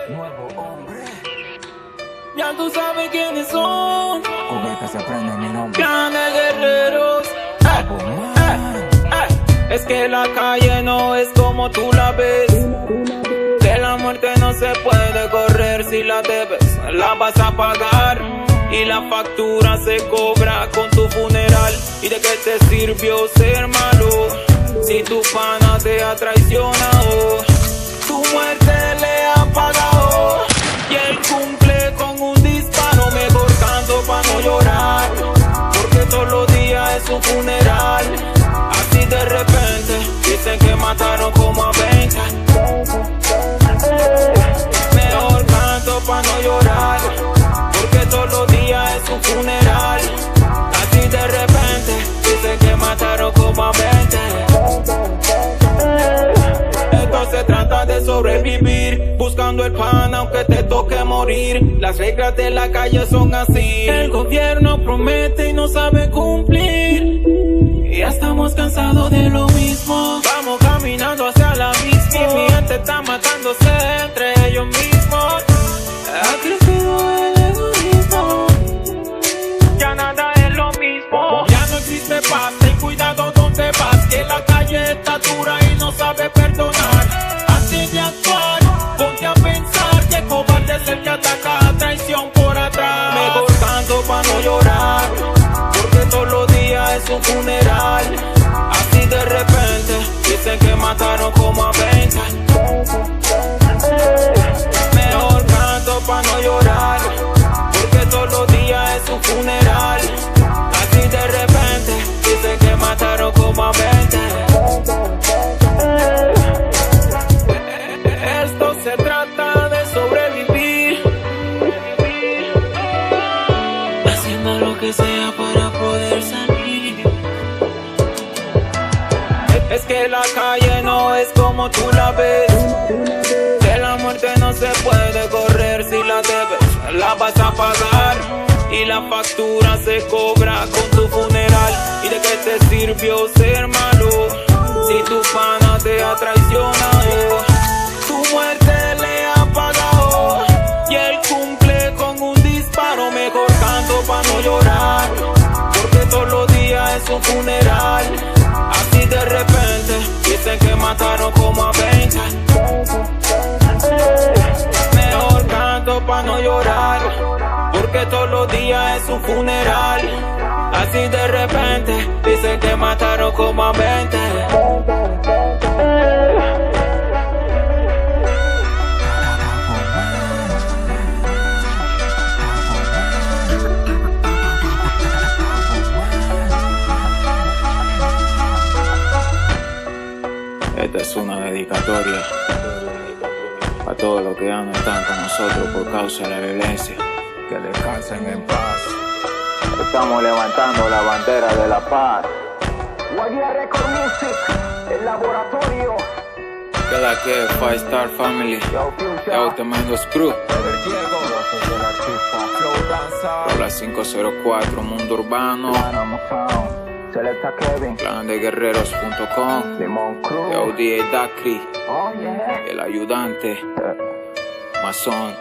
Nuevo hombre. Ya tú sabes quiénes son. Con que se aprende mi nombre. Clan de guerreros. Es que la calle no es como tú la ves. De la muerte no se puede correr. Si la debes, la vas a pagar. Y la factura se cobra con tu funeral. ¿Y de qué te sirvió ser malo si tu pana te ha traicionado? Tu muerte le ha pagado y él cumple con un disparo. Mejor canto pa' no llorar, porque todos los días es un funeral. Así de repente dicen que mataron como a 20. Mejor canto pa' no llorar, porque todos los días es un funeral. Así de repente dicen que mataron como a 20. Esto se trata de sobrevivir, buscando el pan aunque te toque morir. Las reglas de la calle son así. El gobierno promete y no sabe cumplir. Y ya estamos cansados de lo mismo. Vamos caminando hacia la misma. Y mi gente está matándose entre ellos mismos. Ha crecido el egoísmo. Ya nada es lo mismo. Ya no existe paz, ten cuidado donde vas, que la calle está dura y no sabe perdonar. Antes de actuar, ponte a pensar que cobarde es el que ataca a traición por atrás. Mejor canto pa' no llorar, porque todos los días es un funeral. Así de repente dicen que mataron como a 20. Mejor canto pa' no llorar, porque todos los días es un funeral. Así de repente dicen que mataron como a 20. Esto se trata de sobrevivir, haciendo lo que sea para poder salir. Es que la calle no es como tú la ves. De la muerte no se puede correr. Si la debes, la vas a pagar. Y la factura se cobra con tu funeral. ¿Y de qué te sirvió ser malo si tu pana te ha traicionado? Tu muerte le ha pagado y él cumple con un disparo. Mejor canto pa' no llorar, porque todos los días es un funeral. Así de repente dicen que mataron como a 20. Mejor canto pa' no llorar, porque todos los días es un funeral. Así de repente dicen que mataron como a 20. Esta es una dedicatoria a todos los que ya no están con nosotros por causa de la violencia. Que descansen en paz. Estamos levantando la bandera de la paz. Guardia Record Music, el laboratorio. Queda que Five Star Family, Yo Tremendo Screw, Diego, Flow Danza. por la 504 Mundo Urbano, Selecta Kevin, clandeguerreros.com, Limón Cruz. Yo DJ Dakri, Oh yeah. el ayudante, Masón.